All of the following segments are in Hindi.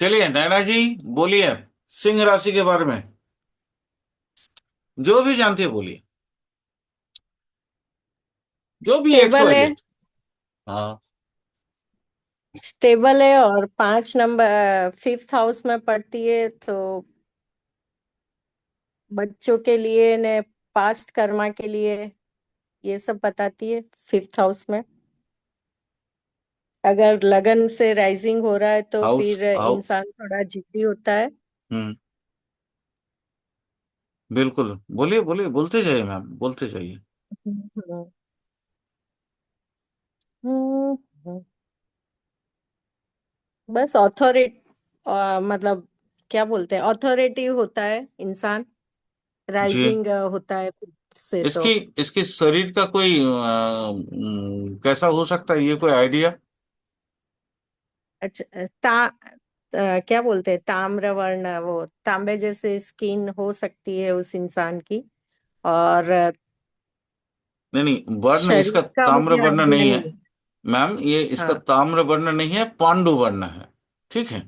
चलिए नैना जी, बोलिए। सिंह राशि के बारे में जो भी जानती है बोलिए। जो भी स्टेबल है। XYZ। हाँ। स्टेबल है और 5 नंबर फिफ्थ हाउस में पड़ती है, तो बच्चों के लिए ने पास्ट कर्मा के लिए ये सब बताती है फिफ्थ हाउस में। अगर लगन से राइजिंग हो रहा है तो हाउस फिर हाउस। इंसान थोड़ा जिद्दी होता है। हम्म। बिल्कुल। बोलिए बोलिए, बोलते जाइए मैम, बोलते जाइए। हम्म, हम्म, बस अथॉरिटी, मतलब क्या बोलते हैं, अथॉरिटी होता है इंसान, जी। राइजिंग होता है से इसकी तो। इसकी शरीर का कोई कैसा हो सकता है, ये कोई आइडिया? अच्छा, क्या बोलते हैं, ताम्र वर्ण, वो तांबे जैसे स्किन हो सकती है उस इंसान की। और नहीं नहीं, वर्ण इसका शरीर का ताम्र मुझे वर्ण आइडिया नहीं है। नहीं है। मैम, ये इसका हाँ। ताम्र वर्ण नहीं है, पांडु वर्ण है। ठीक है।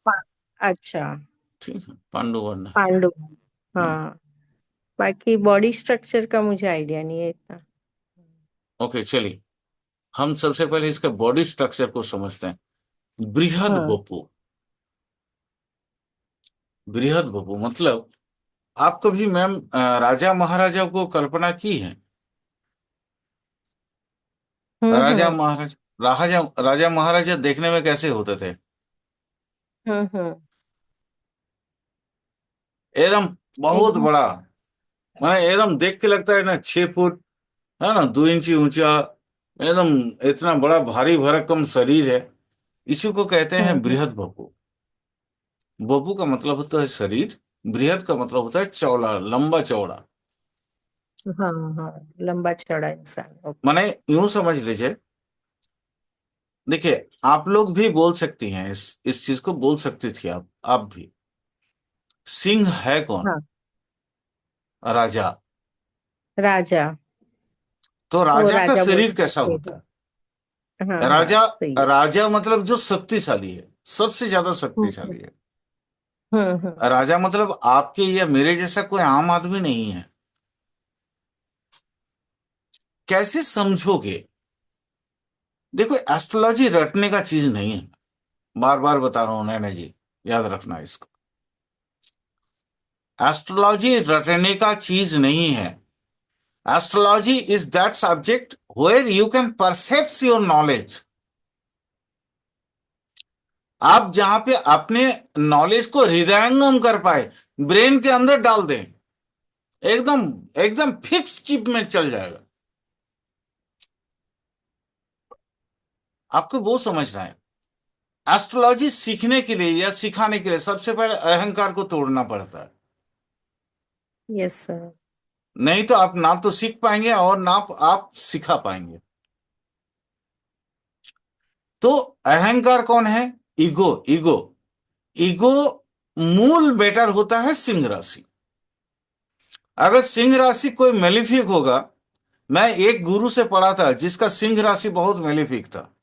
पा- अच्छा। ठीक है, पांडु वर्ण है। पांडु। हम्म। हाँ। बाकी बॉडी स्ट्रक्चर का मुझे आइडिया नहीं है इतना। ओके, चलिए। हम सबसे पहले इसके बॉडी स्ट्रक्चर को समझते हैं। बृहद हाँ। बपू। बृहद बपू मतलब, आप कभी मैम राजा महाराजा को कल्पना की है? राजा हम्म। महाराज राजा राजा महाराजा देखने में कैसे होते थे? हम्म। एकदम बहुत एकदम। बड़ा। माने एकदम देख के लगता है ना 6 फुट, है ना, 2 इंची ऊंचा। एकदम इतना बड़ा भारी भरकम शरीर है। इसी को कहते हैं हम्म। बृहद बपू। बपू का मतलब होता है शरीर। बृहद का मतलब होता है चौड़ा, लंबा चौड़ा। हाँ हाँ, लंबा चौड़ा इंसान, ओके। माने यूं समझ लीजिए। देखिए, आप लोग भी बोल सकती हैं, इस चीज को बोल सकती थी आप भी। सिंह है कौन? हाँ। राजा। राजा। तो वो राजा का राजा बोल शरीर कैसा सकते होता हैं। है? हाँ हाँ, राजा सही है। राजा मतलब जो शक्तिशाली है, सबसे ज्यादा हम्म शक्तिशाली है। हम्म। राजा मतलब आपके या मेरे जैसा कोई आम आदमी नहीं है। कैसे समझोगे? देखो, एस्ट्रोलॉजी रटने का चीज नहीं है। बार बार बता रहा हूं नैना जी, याद रखना इसको। एस्ट्रोलॉजी रटने का चीज नहीं है। Astrology is that subject where you can percept your knowledge. आप जहां पे अपने नॉलेज को हृदयंगम कर पाए, ब्रेन के अंदर डाल दें, एकदम एकदम फिक्स चिप में चल जाएगा। आपको वो समझना है। एस्ट्रोलॉजी सीखने के लिए या सिखाने के लिए सबसे पहले अहंकार को तोड़ना पड़ता है। Yes sir. नहीं तो आप ना तो सीख पाएंगे और ना आप सिखा पाएंगे। तो अहंकार कौन है? ईगो। ईगो। ईगो मूल बेटर होता है सिंह राशि। अगर सिंह राशि कोई मेलिफिक होगा। मैं एक गुरु से पढ़ा था जिसका सिंह राशि बहुत मेलिफिक था।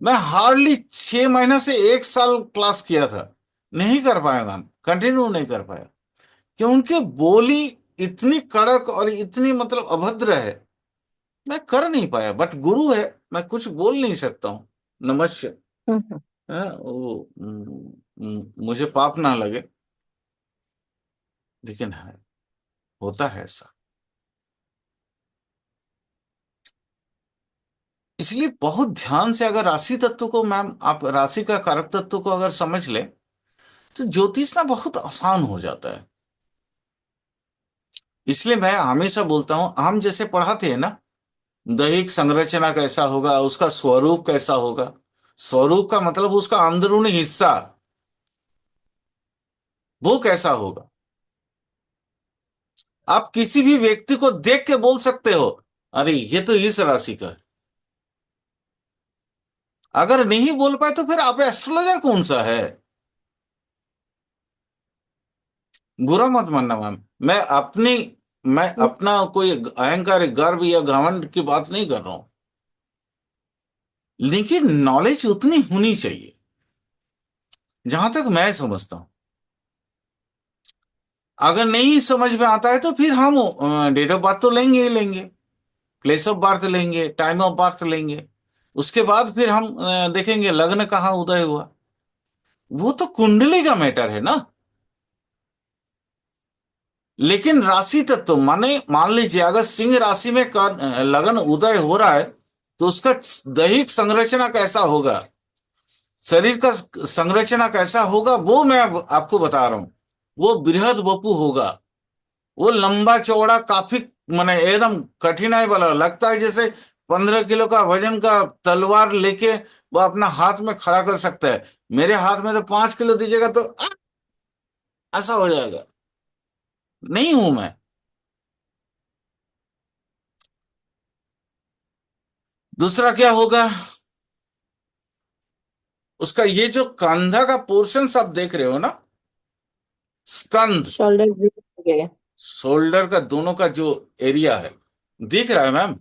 मैं हार्डली 6 महीने से 1 साल क्लास किया था। नहीं कर पाया मैम, कंटिन्यू नहीं कर पाया। कि उनकी बोली इतनी कड़क और इतनी मतलब अभद्र है। मैं कर नहीं पाया, बट गुरु है। मैं कुछ बोल नहीं सकता हूँ। नमस्ते। हम्म। वो मुझे पाप ना लगे, लेकिन है, होता है ऐसा। इसलिए बहुत ध्यान से अगर राशि तत्व को, मैम आप राशि का कारक तत्व को अगर समझ ले, तो ज्योतिष ना बहुत आसान हो जाता है। इसलिए मैं हमेशा बोलता हूं, हम जैसे पढ़ाते हैं ना, दैहिक संरचना कैसा होगा, उसका स्वरूप कैसा होगा। स्वरूप का मतलब उसका अंदरूनी हिस्सा, वो कैसा होगा। आप किसी भी व्यक्ति को देख के बोल सकते हो, अरे ये तो इस राशि का है। अगर नहीं बोल पाए तो फिर आप एस्ट्रोलॉजर कौन सा है? बुरा मत मानना मैम। मैं अपनी मैं अपना कोई अहंकार, गर्व या घमंड की बात नहीं कर रहा हूं। लेकिन नॉलेज उतनी होनी चाहिए। जहां तक मैं समझता हूं। अगर नहीं समझ में आता है तो फिर हम डेट ऑफ बर्थ तो लेंगे ही लेंगे, प्लेस ऑफ बर्थ लेंगे, टाइम ऑफ बर्थ लेंगे। उसके बाद फिर हम देखेंगे लग्न कहाँ उदय हुआ। वो तो कुंडली का मैटर है ना। लेकिन राशि तत्व माने, मान लीजिए अगर सिंह राशि में लगन उदय हो रहा है, तो उसका दैहिक संरचना कैसा होगा, शरीर का संरचना कैसा होगा, वो मैं अब आपको बता रहा हूं। वो बृहद वपु होगा। वो लंबा चौड़ा काफी, माने एकदम कठिनाई वाला लगता है, जैसे 15 किलो का वजन का तलवार लेके वो अपना हाथ में खड़ा कर सकता है। मेरे हाथ में तो 5 किलो दीजिएगा तो ऐसा हो जाएगा। नहीं हूं मैं। दूसरा क्या होगा, उसका ये जो कंधा का पोर्शन आप देख रहे हो ना, स्कंध, शोल्डर ब्लेड हो गए। शोल्डर का दोनों का जो एरिया है, दिख रहा है मैम,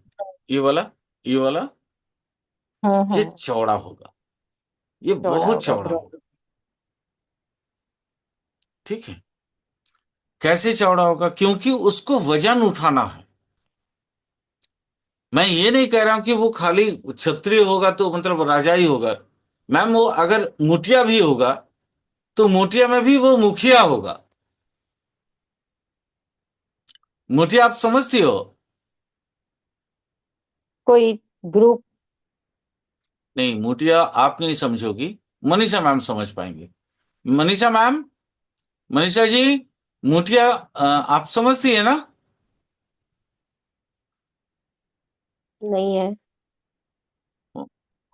ये वाला, ये वाला, ये हम्म। चौड़ा होगा, ये चौड़ा बहुत होगा चौड़ा होगा। ब्रॉड। ठीक है। कैसे चौड़ा होगा, क्योंकि उसको वजन उठाना है। मैं ये नहीं कह रहा हूं कि वो खाली क्षत्रिय होगा तो मतलब राजा ही होगा। मैम वो अगर मुठिया भी होगा, तो मुठिया में भी वो मुखिया होगा। मुठिया आप समझती हो? कोई ग्रुप। नहीं, मुठिया आप नहीं समझोगी, मनीषा मैम समझ पाएंगे। मनीषा मैम, मनीषा जी, मुठिया आप समझती है ना? नहीं है।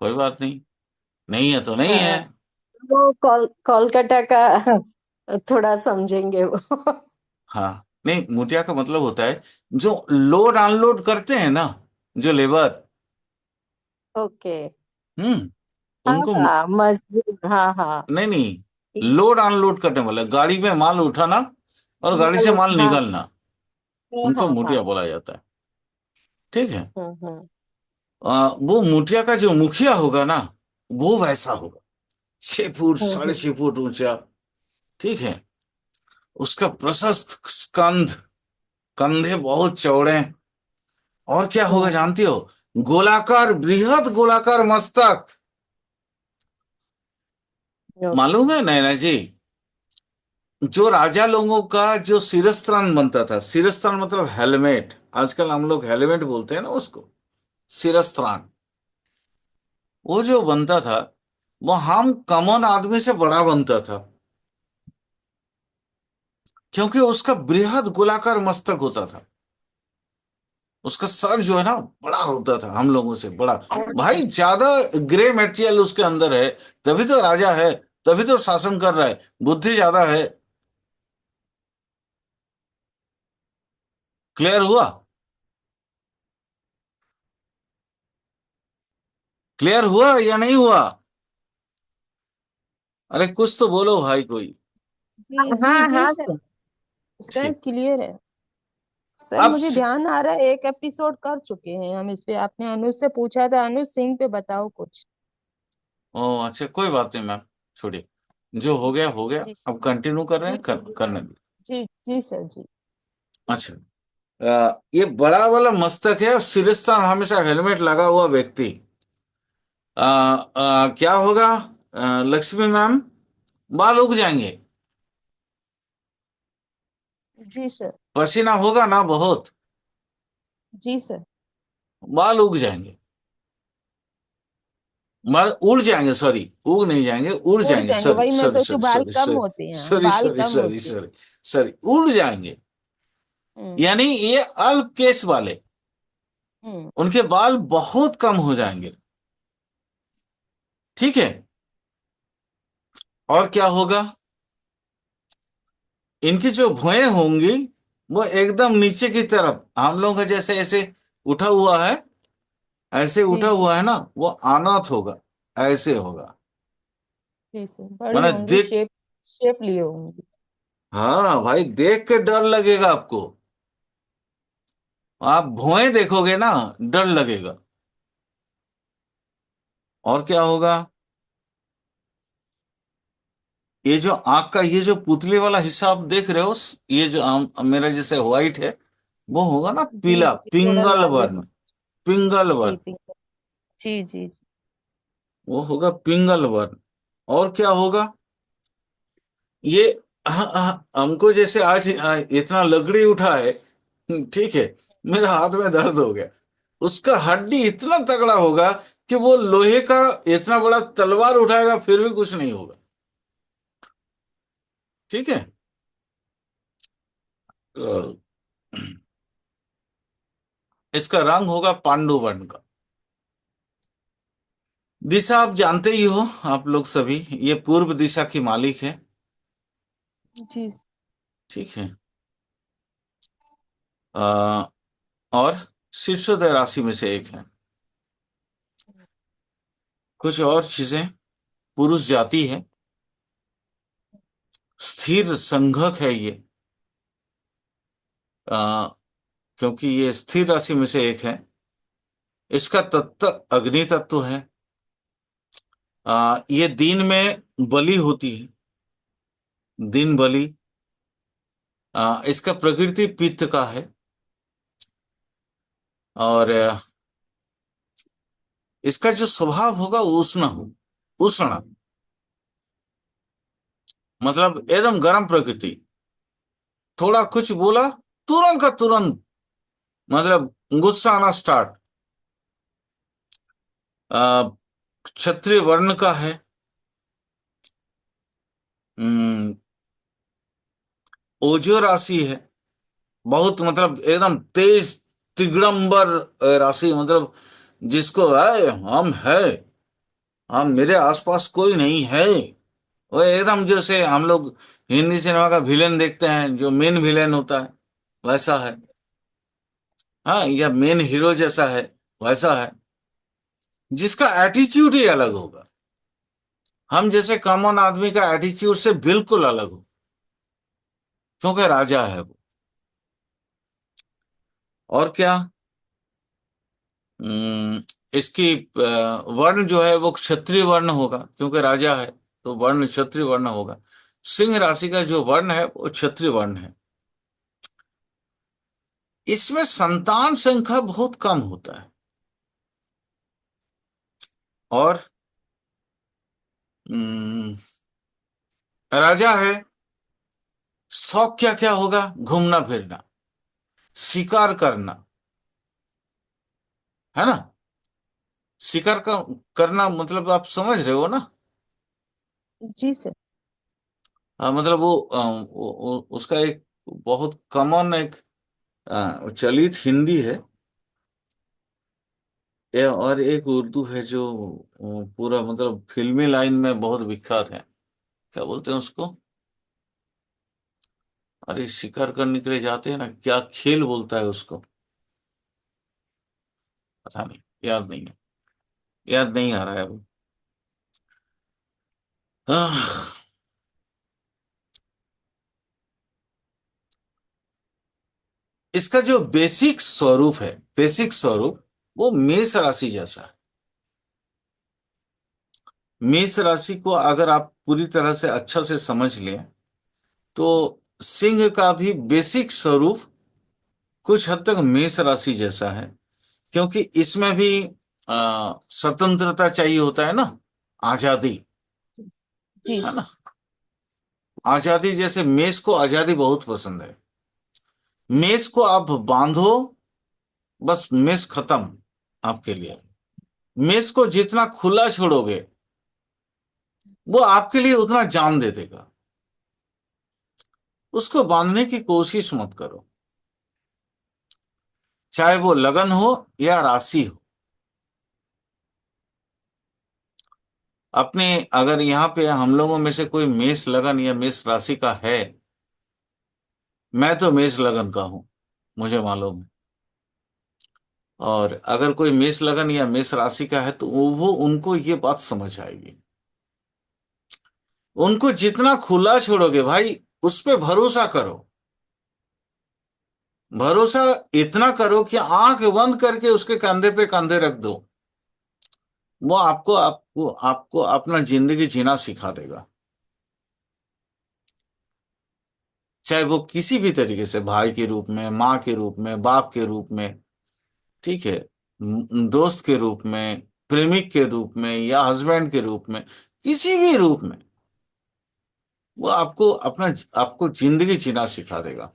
कोई बात नहीं, नहीं है तो नहीं है। हाँ, वो कोलकाता का थोड़ा समझेंगे वो। हाँ, नहीं, मुठिया का मतलब होता है जो लोड अनलोड करते हैं ना, जो लेबर। ओके। हम्म। हाँ उनको हाँ, मजदूर, हाँ हाँ। नहीं नहीं, लोड अनलोड करने वाला, गाड़ी में माल उठाना और गाड़ी से माल हाँ निकालना, हाँ उनको हाँ मुठिया हाँ। बोला जाता है। ठीक है। हम्म। वो मुठिया का जो मुखिया होगा ना, वो वैसा होगा, 6 फुट, साढ़े हम्म। 6 फुट ऊंचा। ठीक है। उसका प्रशस्त स्कंध, कंधे बहुत चौड़े। और क्या होगा हम्म। जानती हो? गोलाकार, बृहद गोलाकार मस्तक। ओके। मालूम है नैना जी, जो राजा लोगों का जो शिरस्त्राण बनता था, शिरस्त्राण मतलब हेलमेट, आजकल हम लोग हेलमेट बोलते हैं ना उसको, शिरस्त्राण, वो जो बनता था, वो हम कॉमन आदमी से बड़ा बनता था, क्योंकि उसका बृहद गोलाकार मस्तक होता था। उसका सर जो है ना, बड़ा होता था, हम लोगों से बड़ा। भाई ज्यादा ग्रे मटेरियल उसके अंदर है, तभी तो राजा है, तभी तो शासन कर रहा है, बुद्धि ज्यादा है। क्लियर हुआ? क्लियर हुआ या नहीं हुआ? अरे कुछ तो बोलो भाई कोई। जी जी हाँ जी हाँ सर। सर। सर ठीक। क्लियर है। सर अब मुझे ध्यान आ रहा है, एक एपिसोड कर चुके हैं हम इस पे। आपने अनुज से पूछा था, अनुज सिंह पे बताओ कुछ। ओ अच्छा, कोई बात नहीं मैम, छोड़िए, जो हो गया हो गया, जी अब कंटिन्यू कर रहे जी हैं, करने दीजिए। जी जी सर जी। अच्छा, ये बड़ा वाला मस्तक है और सिरस्तान हमेशा हेलमेट लगा हुआ व्यक्ति, क्या होगा, लक्ष्मी मैम, बाल उग जाएंगे, जी सर। पसीना होगा ना बहुत, जी सर। बाल उग जाएंगे, बाल उड़ जाएंगे, सॉरी, उग नहीं जाएंगे, उड़ उड़ जाएंगे, जाएंगे, सॉरी वही मैं सॉरी सोचू सॉरी बाल सॉरी कम सॉरी होते हैं, सॉरी बाल सॉरी कम सॉरी होते हैं। सॉरी सॉरी, उड़ जाएंगे। हम्म यानी ये अल्प केस वाले, हम्म। उनके बाल बहुत कम हो जाएंगे। ठीक है। और क्या होगा, इनकी जो भुएं होंगी, वो एकदम नीचे की तरफ, हम लोग का जैसे ऐसे उठा हुआ है, ऐसे जी उठा जी हुआ है ना, वो अनाथ होगा, ऐसे होगा। जी सर, बड़ी माने होंगी, देख, शेप शेप लिए होंगी। हाँ भाई, देख के डर लगेगा आपको। आप भुएं देखोगे ना, डर लगेगा। और क्या होगा, ये जो आंख का ये जो पुतले वाला हिस्सा आप देख रहे हो, ये जो मेरा जैसे व्हाइट है, वो होगा ना जी पीला, जी, थोड़ा पिंगल लार्जर। वर्ण। पिंगल जी वर्ण, पिंक। जी जी जी। वो होगा पिंगल वर्ण। और क्या होगा ये, हमको जैसे आज इतना लकड़ी उठा है, ठीक है, मेरे हाथ में दर्द हो गया, उसका हड्डी इतना तगड़ा होगा कि वो लोहे का इतना बड़ा तलवार उठाएगा फिर भी कुछ नहीं होगा। ठीक है। अ, इसका रंग होगा पांडु वर्ण का। दिशा आप जानते ही हो, आप लोग सभी, ये पूर्व दिशा की मालिक है। जी ठीक है। अ, और शीर्षोदय राशि में से एक है। कुछ और चीजें, पुरुष जाति है, स्थिर संघक है ये, अ, क्योंकि ये स्थिर राशि में से एक है। इसका तत्व अग्नि तत्व है। ये दिन में बलि होती है, दिन बलि। इसका प्रकृति पित्त का है। और इसका जो स्वभाव होगा वो उष्ण हो, उष्ण, मतलब एकदम गर्म प्रकृति। थोड़ा कुछ बोला तुरंत का तुरंत, मतलब गुस्सा आना स्टार्ट। क्षत्रिय वर्ण का है। हम्म, ओजो राशि है। बहुत मतलब एकदम तेज तिगड़ंबर राशि, मतलब जिसको है हम है, हम मेरे आसपास कोई नहीं है, वो एकदम जैसे हम लोग हिंदी सिनेमा का विलेन देखते हैं जो मेन विलेन होता है, वैसा है। हाँ, या मेन हीरो जैसा है, वैसा है। जिसका एटीट्यूड ही अलग होगा, हम जैसे कॉमन आदमी का एटीट्यूड से बिल्कुल अलग हो, क्योंकि राजा है वो। और क्या, हम्म, इसकी वर्ण जो है वो क्षत्रिय वर्ण होगा, क्योंकि राजा है तो वर्ण क्षत्रिय वर्ण होगा। सिंह राशि का जो वर्ण है वो क्षत्रिय वर्ण है। इसमें संतान संख्या बहुत कम होता है। और हम्म, राजा है, शौक क्या क्या होगा, घूमना फिरना, शिकार करना, है ना। शिकार का करना मतलब आप समझ रहे हो ना। जी सर। मतलब वो, उसका एक बहुत कॉमन एक चलित हिंदी है, और एक उर्दू है जो पूरा मतलब फिल्मी लाइन में बहुत विख्यात है। क्या बोलते हैं उसको, अरे शिकार करने के लिए जाते हैं ना, क्या खेल बोलता है उसको, पता नहीं, याद नहीं है, याद नहीं आ रहा है अभी। आह, इसका जो बेसिक स्वरूप है, बेसिक स्वरूप, वो मेष राशि जैसा है। मेष राशि को अगर आप पूरी तरह से अच्छा से समझ लें तो सिंह का भी बेसिक स्वरूप कुछ हद तक मेष राशि जैसा है, क्योंकि इसमें भी स्वतंत्रता चाहिए होता है ना, आजादी, जी है सर। ना। आजादी, जैसे मेष को आजादी बहुत पसंद है। मेष को आप बांधो, बस मेष खत्म आपके लिए। मेष को जितना खुला छोड़ोगे वो आपके लिए उतना जान दे देगा। उसको बांधने की कोशिश मत करो, चाहे वो लगन हो या राशि हो। अपने, अगर यहाँ पे हम लोगों में से कोई मेष लगन या मेष राशि का है, मैं तो मेष लगन का हूं, मुझे मालूम है। और अगर कोई मेष लगन या मेष राशि का है तो वो उनको ये बात समझ आएगी। उनको जितना खुला छोड़ोगे भाई, उस पे भरोसा करो। भरोसा इतना करो कि आंख बंद करके उसके कंधे पे कंधे रख दो, वो आपको आपको आपको अपना जिंदगी जीना सिखा देगा। चाहे वो किसी भी तरीके से, भाई के रूप में, माँ के रूप में, बाप के रूप में, ठीक है, दोस्त के रूप में, प्रेमिक के रूप में, या हस्बैंड के रूप में, किसी भी रूप में, वो आपको आपको जिंदगी जीना सिखा देगा।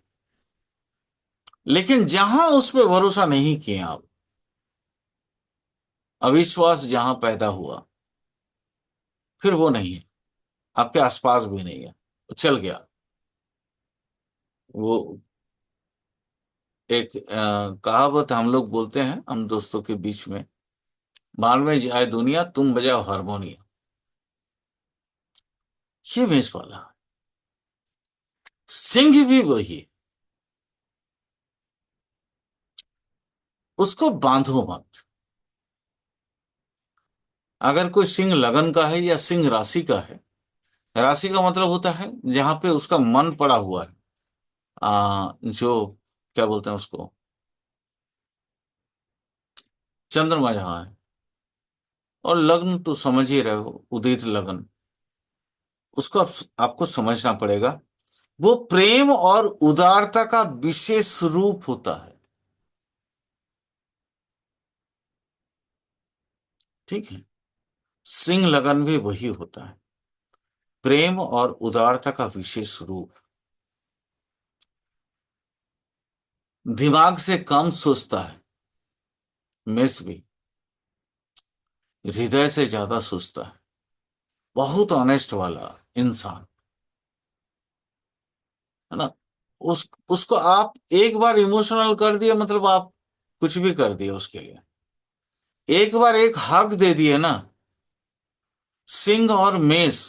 लेकिन जहां उस पर भरोसा नहीं किए आप, अविश्वास जहां पैदा हुआ, फिर वो नहीं है, आपके आसपास भी नहीं है, वो चल गया। वो एक कहावत हम लोग बोलते हैं, हम दोस्तों के बीच में, बाल में जाए दुनिया, तुम बजाओ हारमोनियम। ये मेष वाला है। सिंह भी वही है, उसको बांधो मत। अगर कोई सिंह लगन का है या सिंह राशि का है, राशि का मतलब होता है जहां पे उसका मन पड़ा हुआ है, जो क्या बोलते हैं उसको, चंद्रमा जहां है। और लग्न तो समझ ही रहे हो, उदित लगन, उसको आपको समझना पड़ेगा। वो प्रेम और उदारता का विशेष रूप होता है, ठीक है। सिंह लगन भी वही होता है, प्रेम और उदारता का विशेष रूप। दिमाग से कम सोचता है मेष भी, हृदय से ज्यादा सोचता है, बहुत ऑनेस्ट वाला इंसान, है ना। उसको आप एक बार इमोशनल कर दिए, मतलब आप कुछ भी कर दिए उसके लिए। एक बार एक हक दे दिए ना, सिंह और मेष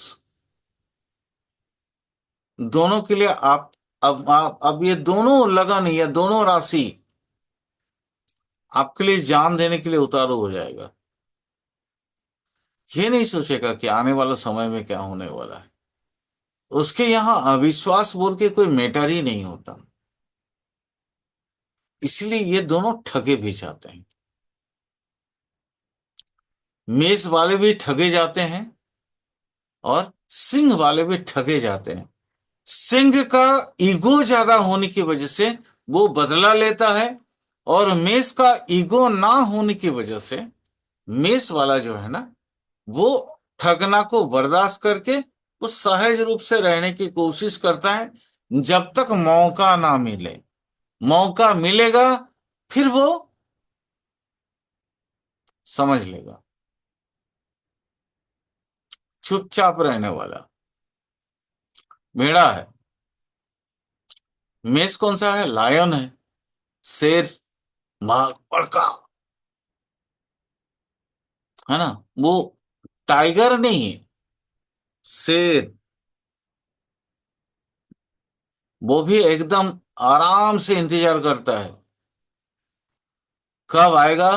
दोनों के लिए आप, अब ये दोनों लगन या दोनों राशि आपके लिए जान देने के लिए उतारू हो जाएगा। ये नहीं सोचेगा कि आने वाला समय में क्या होने वाला है। उसके यहां अविश्वास बोल के कोई मैटर ही नहीं होता। इसलिए ये दोनों ठगे भी जाते हैं। मेष वाले भी ठगे जाते हैं और सिंह वाले भी ठगे जाते हैं। सिंह का ईगो ज्यादा होने की वजह से वो बदला लेता है, और मेष का ईगो ना होने की वजह से मेष वाला जो है ना, वो ठगना को बर्दाश्त करके वो सहज रूप से रहने की कोशिश करता है, जब तक मौका ना मिले। मौका मिलेगा, फिर वो समझ लेगा। चुपचाप रहने वाला भेड़ा है। मेष कौन सा है? लायन है, शेर, बाघ, बड़का, है ना। वो टाइगर नहीं है, शेर। वो भी एकदम आराम से इंतजार करता है कब आएगा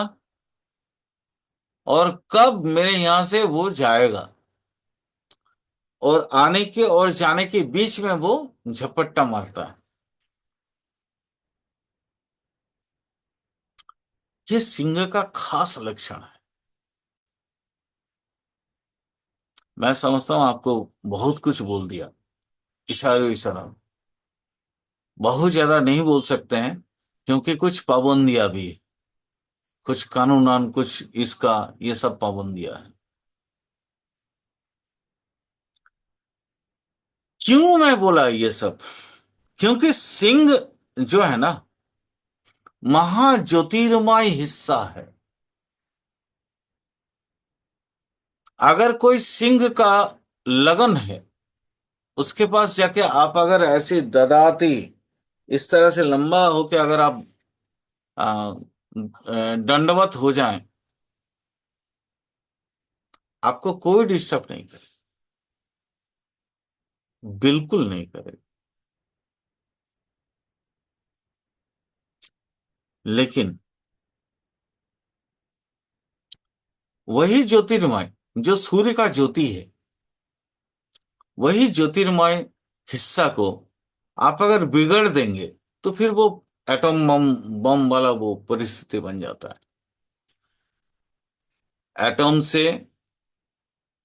और कब मेरे यहां से वो जाएगा, और आने के और जाने के बीच में वो झपट्टा मारता है। ये सिंह का खास लक्षण है। मैं समझता हूं आपको बहुत कुछ बोल दिया, इशारों इशारा। बहुत ज्यादा नहीं बोल सकते हैं, क्योंकि कुछ पाबंदियां भी है, कुछ कानूनन, कुछ इसका, ये सब पाबंदियां हैं। क्यों मैं बोला ये सब? क्योंकि सिंह जो है ना, महाज्योतिर्मय हिस्सा है। अगर कोई सिंह का लगन है, उसके पास जाके आप अगर ऐसे ददाती इस तरह से लंबा होके अगर आप दंडवत हो जाएं, आपको कोई डिस्टर्ब नहीं करे, बिल्कुल नहीं करे। लेकिन वही ज्योतिर्मय जो सूर्य का ज्योति है, वही ज्योतिर्मय हिस्सा को आप अगर बिगड़ देंगे, तो फिर वो एटम बम बम वाला वो परिस्थिति बन जाता है। एटम से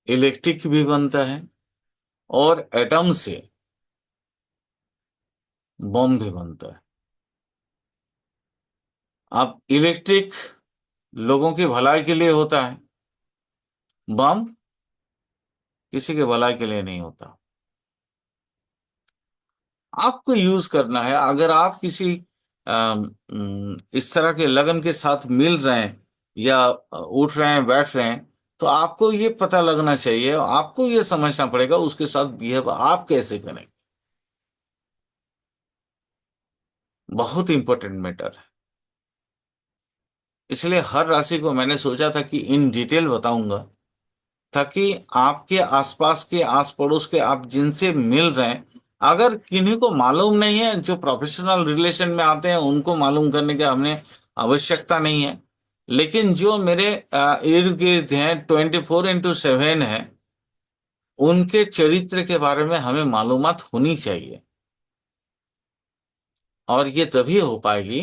इलेक्ट्रिक भी बनता है, और एटम से बम भी बनता है। अब इलेक्ट्रिक लोगों की भलाई के लिए होता है, बम किसी के भलाई के लिए नहीं होता। आपको यूज करना है। अगर आप किसी इस तरह के लगन के साथ मिल रहे हैं या उठ रहे हैं, बैठ रहे हैं, तो आपको ये पता लगना चाहिए, आपको ये समझना पड़ेगा उसके साथ बिहेव आप कैसे करें। बहुत इंपॉर्टेंट मैटर है। इसलिए हर राशि को मैंने सोचा था कि इन डिटेल बताऊंगा, ताकि आपके आसपास के, आस पड़ोस के, आप जिनसे मिल रहे हैं, अगर किन्हीं को मालूम नहीं है, जो प्रोफेशनल रिलेशन में आते हैं उनको मालूम करने की हमें आवश्यकता नहीं है, लेकिन जो मेरे इर्द गिर्द हैं, 24x7 है, उनके चरित्र के बारे में हमें मालूमात होनी चाहिए। और ये तभी हो पाएगी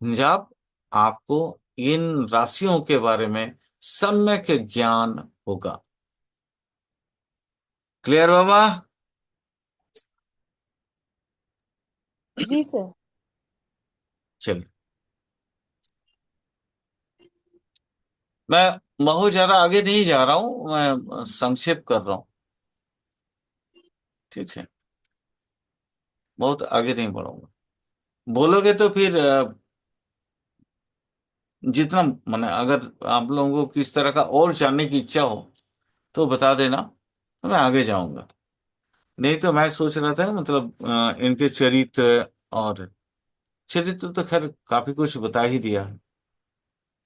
जब आपको इन राशियों के बारे में सम्यक ज्ञान होगा। क्लियर बाबा? जी सर। चलिए, मैं बहुत ज्यादा आगे नहीं जा रहा हूं, मैं संक्षेप कर रहा हूं। ठीक है, बहुत आगे नहीं बढ़ूंगा। बोलोगे तो फिर जितना माने, अगर आप लोगों को किस तरह का और जानने की इच्छा हो तो बता देना, तो मैं आगे जाऊंगा। नहीं तो मैं सोच रहा था मतलब इनके चरित्र, और चरित्र तो खैर काफी कुछ बता ही दिया है,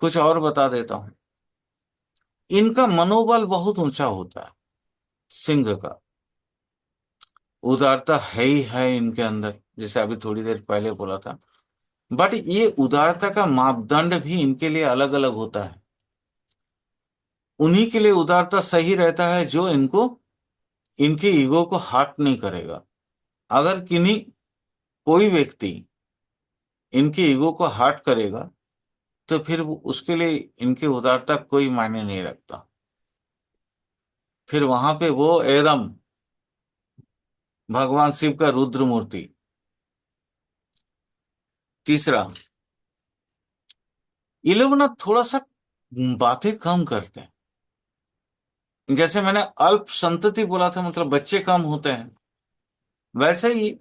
कुछ और बता देता हूँ। इनका मनोबल बहुत ऊंचा होता है, सिंह का। उदारता है ही है इनके अंदर, जैसे अभी थोड़ी देर पहले बोला था। बट ये उदारता का मापदंड भी इनके लिए अलग अलग होता है। उन्हीं के लिए उदारता सही रहता है जो इनको, इनके ईगो को हर्ट नहीं करेगा। अगर किन्हीं, कोई व्यक्ति इनके ईगो को हर्ट करेगा, तो फिर उसके लिए इनकी उदारता कोई मायने नहीं रखता। फिर वहां पे वो एकदम भगवान शिव का रुद्र मूर्ति। तीसरा, ये लोग ना थोड़ा सा बातें कम करते हैं। जैसे मैंने अल्प संतति बोला था, मतलब बच्चे कम होते हैं, वैसे ही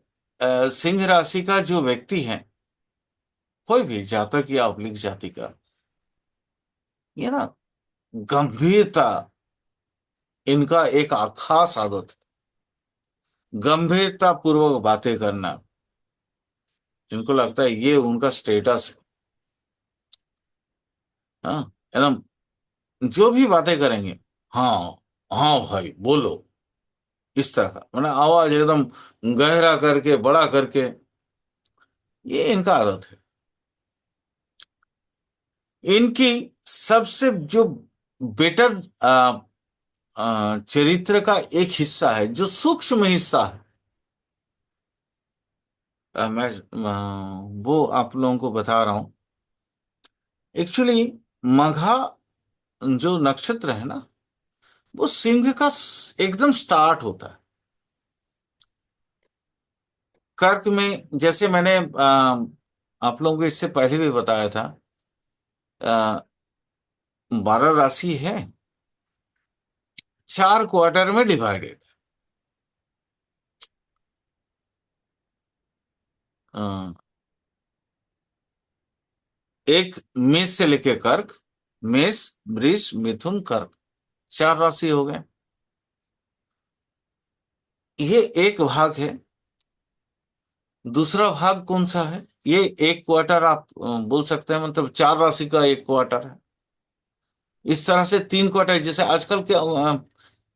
सिंह राशि का जो व्यक्ति है, कोई भी जातक या अवलिक जाति का, ये ना गंभीरता इनका एक खास आदत है। गंभीरता पूर्वक बातें करना, इनको लगता है ये उनका स्टेटस है। हाँ, एकदम जो भी बातें करेंगे, हाँ हाँ भाई बोलो, इस तरह का, मैंने आवाज एकदम गहरा करके, बड़ा करके, ये इनका आदत है। इनकी सबसे जो बेटर चरित्र का एक हिस्सा है, जो सूक्ष्म हिस्सा है, मैं वो आप लोगों को बता रहा हूं। एक्चुअली मघा जो नक्षत्र है ना, वो सिंह का एकदम स्टार्ट होता है। कर्क में, जैसे मैंने आप लोगों को इससे पहले भी बताया था, 12 राशि है, 4 क्वार्टर में डिवाइडेड। एक मेष से लेके कर्क, मेष, वृष, मिथुन, कर्क, 4 राशि हो गए। ये एक भाग है। दूसरा भाग कौन सा है? ये एक क्वार्टर आप बोल सकते हैं, मतलब 4 राशि का एक क्वार्टर है। इस तरह से 3 क्वार्टर, जैसे आजकल के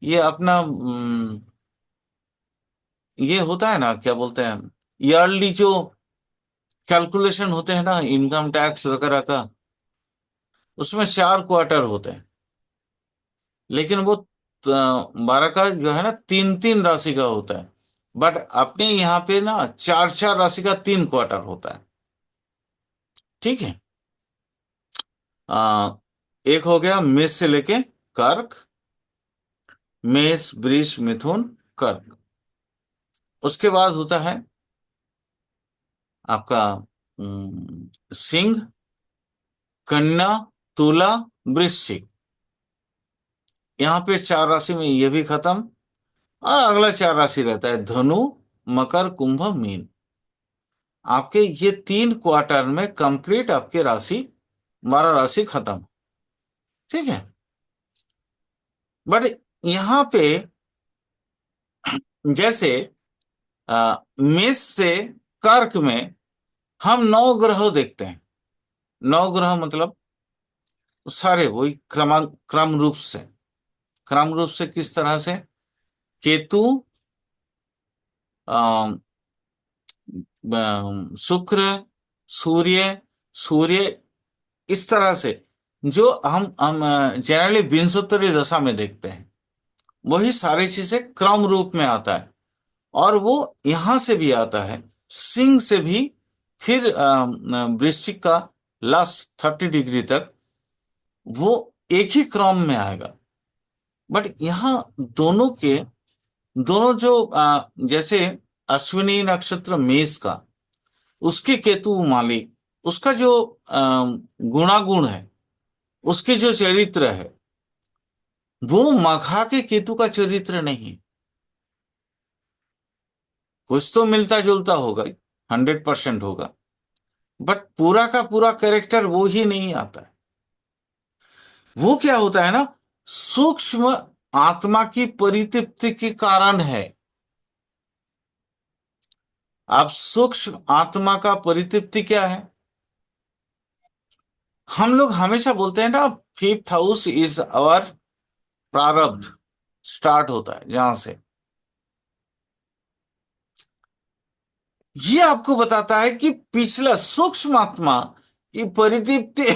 ये अपना ये होता है ना, क्या बोलते हैं, ईयरली जो कैलकुलेशन होते हैं ना, इनकम टैक्स वगैरह का, उसमें 4 क्वार्टर होते हैं। लेकिन वो 12 का जो है ना, 3 3 राशि का होता है। बट अपने यहाँ पे ना 4 4 राशि का 3 क्वार्टर होता है। ठीक है। आ, एक हो गया मेष से लेके कर्क, मेष, वृष, मिथुन, कर्क। उसके बाद होता है आपका सिंह, कन्या, तुला, वृश्चिक। यहाँ पे 4 राशि में ये भी खत्म, और अगला 4 राशि रहता है धनु, मकर, कुंभ, मीन। आपके ये 3 क्वार्टर में कंप्लीट आपके राशि 12 राशि खत्म। ठीक है। बट यहाँ पे जैसे मेष से कर्क में हम 9 ग्रह देखते हैं। 9 ग्रह मतलब सारे वही क्रम रूप से किस तरह से? केतु, अ, शुक्र, सूर्य, सूर्य, इस तरह से जो हम जनरली विंशोत्तरी दशा में देखते हैं, वही सारी चीजें क्रम रूप में आता है। और वो यहां से भी आता है, सिंह से भी, फिर वृश्चिक का लास्ट 30 डिग्री तक वो एक ही क्रम में आएगा। बट यहाँ दोनों जो जैसे अश्विनी नक्षत्र मेष का, उसके केतु मालिक, उसका जो गुणागुण है, उसके जो चरित्र है, वो मघा के केतु का चरित्र नहीं। कुछ तो मिलता जुलता होगा, 100% होगा, बट पूरा का पूरा कैरेक्टर वो ही नहीं आता है। वो क्या होता है ना, सूक्ष्म आत्मा की परितृप्ति के कारण है। आप सूक्ष्म आत्मा का परितृप्ति क्या है? हम लोग हमेशा बोलते हैं ना, 5th हाउस इज आवर प्रारब्ध, स्टार्ट होता है जहां से। ये आपको बताता है कि पिछला सूक्ष्म आत्मा की परिदीप्ति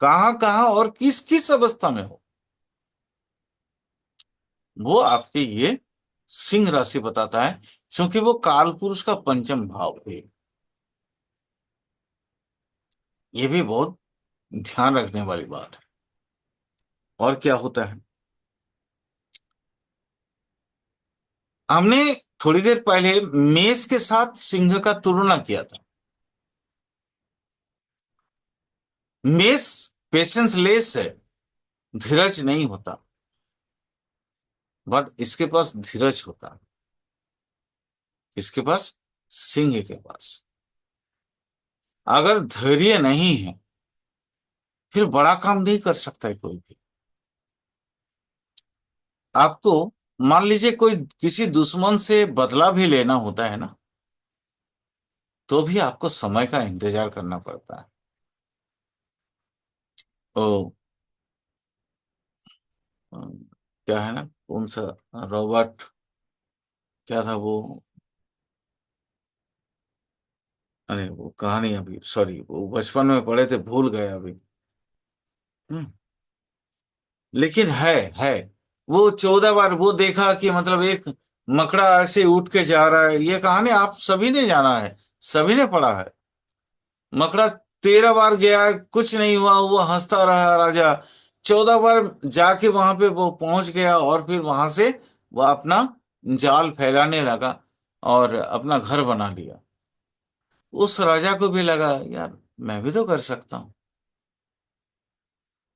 कहां कहां और किस किस अवस्था में हो, वो आपके ये सिंह राशि बताता है, क्योंकि वो काल पुरुष का पंचम भाव है। ये भी बहुत ध्यान रखने वाली बात है। और क्या होता है, हमने थोड़ी देर पहले मेष के साथ सिंह का तुलना किया था। मेष पेशेंस लेस है, धीरज नहीं होता, बट इसके पास धीरज होता है। इसके पास, सिंह के पास अगर धैर्य नहीं है, फिर बड़ा काम नहीं कर सकता है कोई भी। आपको मान लीजिए कोई किसी दुश्मन से बदला भी लेना होता है ना, तो भी आपको समय का इंतजार करना पड़ता है। ओ, क्या है ना, कौन सा, रॉबर्ट, क्या था वो, अरे वो कहानी अभी, सॉरी, वो बचपन में पढ़े थे, भूल गए अभी। हम्म, लेकिन है वो 14 बार वो देखा कि मतलब एक मकड़ा ऐसे उठ के जा रहा है। ये कहानी आप सभी ने जाना है, सभी ने पढ़ा है। मकड़ा 13 बार गया, कुछ नहीं हुआ, वो हंसता रहा राजा। 14 बार जाके वहां पे वो पहुंच गया, और फिर वहां से वो अपना जाल फैलाने लगा और अपना घर बना लिया। उस राजा को भी लगा, यार मैं भी तो कर सकता हूँ।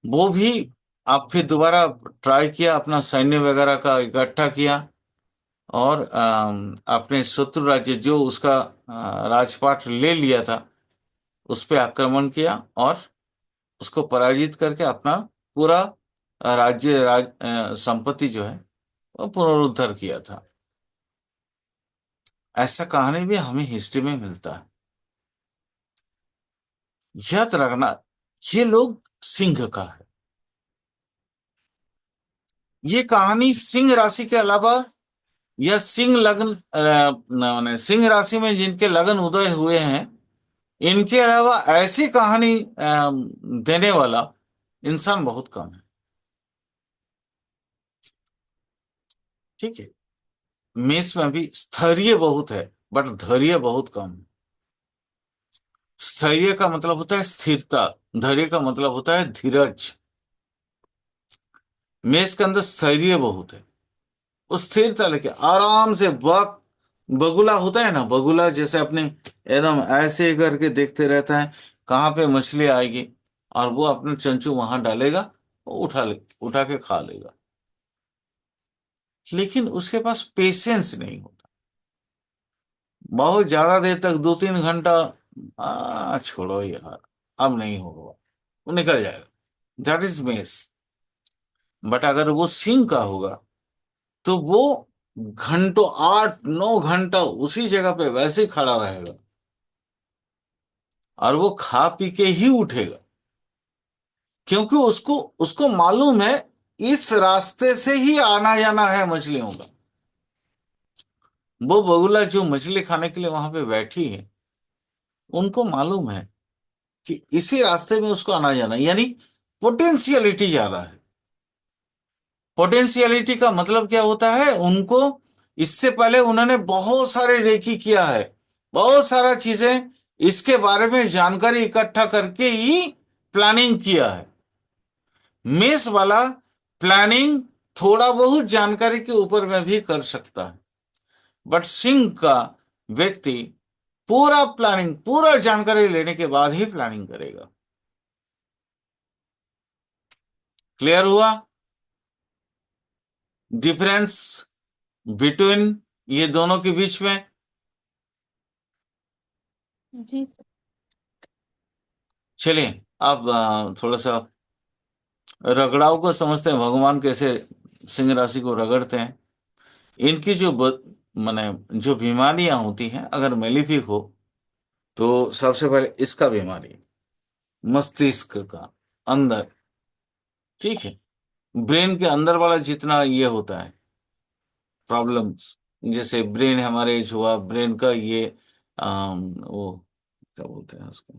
वो भी आप फिर दोबारा ट्राई किया, अपना सैन्य वगैरह का इकट्ठा किया, और अपने शत्रु राज्य जो उसका राजपाट ले लिया था, उस पे आक्रमण किया, और उसको पराजित करके अपना पूरा संपत्ति जो है वो पुनरुद्धार किया था। ऐसा कहानी भी हमें हिस्ट्री में मिलता है। याद रखना, ये लोग सिंह का है। ये कहानी सिंह राशि के अलावा, यह सिंह लग्न माने सिंह राशि में जिनके लगन उदय हुए हैं, इनके अलावा ऐसी कहानी देने वाला इंसान बहुत कम है। ठीक है। मेष में भी स्थैर्य बहुत है, बट धैर्य बहुत कम है। स्थैर्य का मतलब होता है स्थिरता, धैर्य का मतलब होता है धीरज। मेष के अंदर स्थैर्य बहुत है, वो स्थिरता लेके आराम से वक्त बगुला होता है ना, बगुला जैसे अपने एकदम ऐसे करके देखते रहता है कहाँ पे मछली आएगी, और वो अपने चंचू वहां डालेगा, वो उठा के खा लेगा। लेकिन उसके पास पेशेंस नहीं होता, बहुत ज्यादा देर तक 2-3 घंटा, छोड़ो यार, अब नहीं होगा, वो निकल जाएगा। That is mess. बट अगर वो सिंह का होगा तो वो घंटों, 8-9 घंटा उसी जगह पे वैसे ही खड़ा रहेगा, और वो खा पी के ही उठेगा, क्योंकि उसको उसको मालूम है इस रास्ते से ही आना जाना है मछलियों का। वो बगुला जो मछली खाने के लिए वहां पे बैठी है, उनको मालूम है कि इसी रास्ते में उसको आना जाना है, यानी पोटेंशियलिटी ज्यादा है। पोटेंशियलिटी का मतलब क्या होता है, उनको इससे पहले उन्होंने बहुत सारे रेकी किया है, बहुत सारा चीजें इसके बारे में जानकारी इकट्ठा करके ही प्लानिंग किया है। मेष वाला प्लानिंग थोड़ा बहुत जानकारी के ऊपर में भी कर सकता है, बट सिंह का व्यक्ति पूरा प्लानिंग, पूरा जानकारी लेने के बाद ही प्लानिंग करेगा। क्लियर हुआ डिफरेंस बिटवीन ये दोनों के बीच में? जी सर। चलिए, अब थोड़ा सा रगड़ाव को समझते हैं, भगवान कैसे सिंह राशि को रगड़ते हैं। इनकी जो माने जो बीमारियां होती हैं, अगर मेलिफिक हो तो सबसे पहले इसका बीमारी मस्तिष्क का अंदर, ठीक है, ब्रेन के अंदर वाला जितना ये होता है प्रॉब्लम्स, जैसे ब्रेन हमारे हुआ, ब्रेन का ये वो क्या बोलते हैं उसको,